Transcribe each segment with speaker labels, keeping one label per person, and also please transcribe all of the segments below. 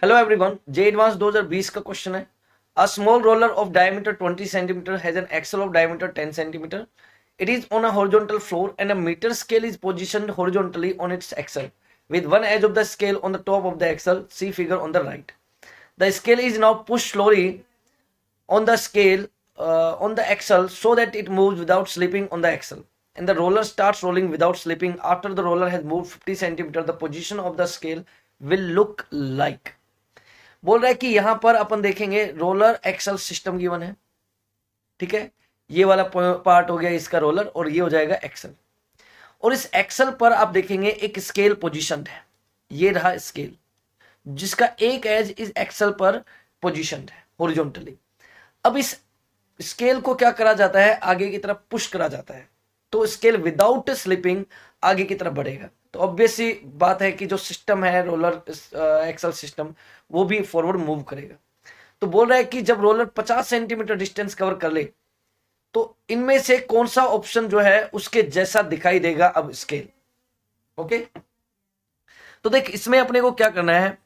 Speaker 1: Hello everyone, जे advance 2020 का question है। A small roller of diameter 20 centimetre has an axle of diameter 10 centimetre. It is on a horizontal floor and a meter scale is positioned horizontally on its axle with one edge of the scale on the top of the axle. See figure on the right. The scale is now pushed slowly on the scale on the axle so that it moves without slipping on the axle. And the roller starts rolling without slipping. After the roller has moved 50 centimeter, the position of the scale will look like. बोल रहा है कि यहां पर अपन देखेंगे roller axle system given है, ठीक है। ये वाला पार्ट हो गया इसका रोलर और ये हो जाएगा एक्सल। और इस एक्सल पर आप देखेंगे एक स्केल पोजीशनड है, ये रहा स्केल जिसका एक एज इस एक्सल पर पोजीशनड है हॉरिजॉन्टली। अब इस स्केल को क्या करा जाता है, आगे की तरफ पुश करा जाता है, तो स्केल विदाउट स्लिपिंग आगे की तरफ बढ़ेगा। तो ऑब्वियस सी बात है कि जो सिस्टम है रोलर एक्सल सिस्टम वो भी फॉरवर्ड मूव करेगा। तो बोल रहा है कि जब रोलर 50 सेंटीमीटर डिस्टेंस कवर कर ले तो इनमें से कौन सा ऑप्शन जो है उसके जैसा दिखाई देगा अब स्केल। ओके, तो देख इसमें अपने को क्या करना है,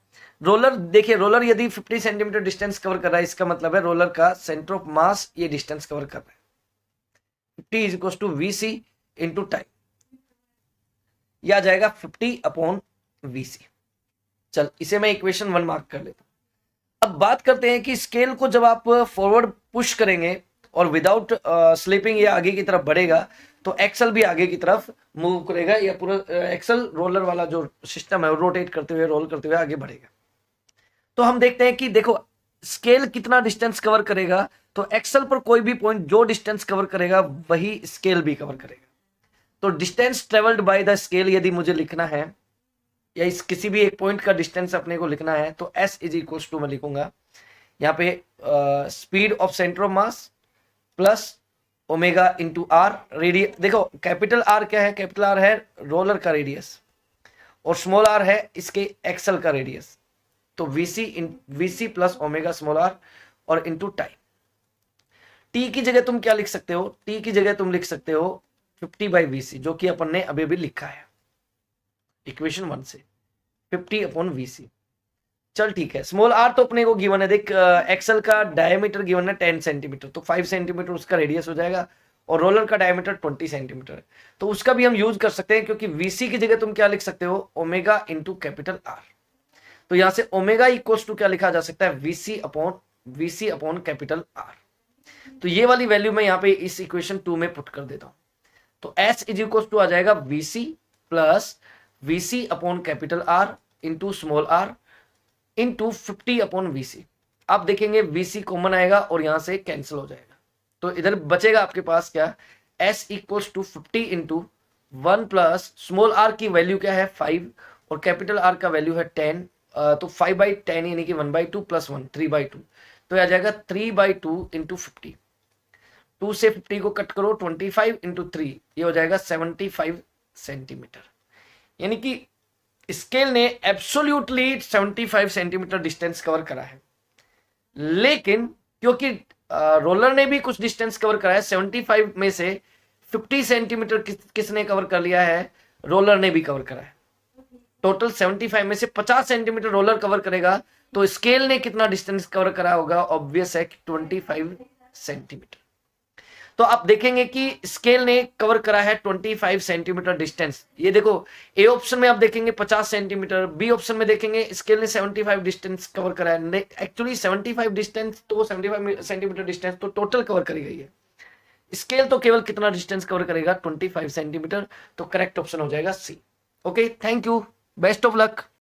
Speaker 1: रोलर देखिए, रोलर यदि 50 सेंटीमीटर डिस्टेंस कवर कर रहा है, इसका मतलब है रोलर का सेंटर ऑफ मास ये डिस्टेंस कवर कर रहा है। 50 is equal to VC into time, यह आ जाएगा 50/VC। चल इसे मैं इक्वेशन 1 मार्क कर लेता हूं। अब बात करते हैं कि स्केल को जब आप फॉरवर्ड पुश करेंगे और विदाउट स्लिपिंग ये आगे की तरफ बढ़ेगा तो एक्सल भी आगे की तरफ मूव करेगा, या पूरा एक्सल रोलर वाला जो सिस्टम है रोटेट करते हुए रोल करते हुए आगे बढ़ेगा। तो हम देखते हैं कि देखो स्केल कितना डिस्टेंस कवर करेगा, तो एक्सल पर कोई भी पॉइंट जो डिस्टेंस कवर करेगा वही स्केल भी कवर करेगा। तो distance travelled by the scale यदि मुझे लिखना है या इस किसी भी एक पॉइंट का डिस्टेंस अपने को लिखना है तो S इज इक्वल टू मैं लिखूंगा यहाँ पे speed of centre of mass plus omega into R radius. देखो कैपिटल आर क्या है, कैपिटल आर है रोलर का रेडियस और स्मॉल आर है इसके एक्सल का रेडियस। तो VC plus omega small R और इंटू टाइम। टी की जगह तुम क्या लिख सकते हो, टी की जगह तुम लिख सकते हो 50/VC, जो कि अपन ने अभी अभी लिखा है इक्वेशन 1 से 50/VC। चल ठीक है, स्मॉल आर तो अपने को गिवन है, देख एक्सल का डायमीटर गिवन है 10 सेंटीमीटर, तो 5 सेंटीमीटर उसका रेडियस हो जाएगा और रोलर का डायमीटर 20 सेंटीमीटर है, तो उसका भी हम यूज कर सकते हैं क्योंकि VC की जगह तुम क्या लिख सकते हो, ओमेगा इंटू कैपिटल आर। तो यहां से ओमेगा इक्वल्स टू क्या लिखा जा सकता है, VC अपॉन कैपिटल आर। तो ये वाली वैल्यू मैं यहाँ पे इस इक्वेशन 2 में पुट कर देता हूं। तो S इज इक्वल टू आ जाएगा VC plus VC upon capital R into small R into 50/VC। आप देखेंगे VC कॉमन आएगा और यहां से कैंसिल हो जाएगा, तो इधर बचेगा आपके पास क्या, S equals to 50 into 1 plus small R की वैल्यू क्या है 5 और कैपिटल आर का वैल्यू है 10, तो 5/10 यानी कि 1/2 प्लस 1 3/2, तो आ जाएगा 3/2 इंटू 50। 2 से 50 को कट करो, 25 इंटू 3 ये हो जाएगा 75 सेंटीमीटर। यानी कि स्केल ने एब्सोल्यूटली 75 सेंटीमीटर डिस्टेंस कवर करा है, लेकिन क्योंकि रोलर ने भी कुछ डिस्टेंस कवर करा है, 75 में से 50 सेंटीमीटर किसने कवर कर लिया है, रोलर ने भी कवर करा है। टोटल 75 में से 50 सेंटीमीटर रोलर कवर करेगा, तो स्केल ने कितना डिस्टेंस कवर करा होगा, ऑब्वियस है कि 25 सेंटीमीटर। तो आप देखेंगे कि स्केल ने कवर करा है 25 सेंटीमीटर डिस्टेंस। ये देखो ए ऑप्शन में आप देखेंगे 50 सेंटीमीटर, बी ऑप्शन में देखेंगे स्केल ने 75 डिस्टेंस कवर करा है। एक्चुअली 75 डिस्टेंस तो 75 सेंटीमीटर डिस्टेंस तो टोटल कवर करी गई है, स्केल तो केवल कितना डिस्टेंस कवर करेगा 25 सेंटीमीटर। तो करेक्ट ऑप्शन हो जाएगा C। Okay, thank you, best of luck.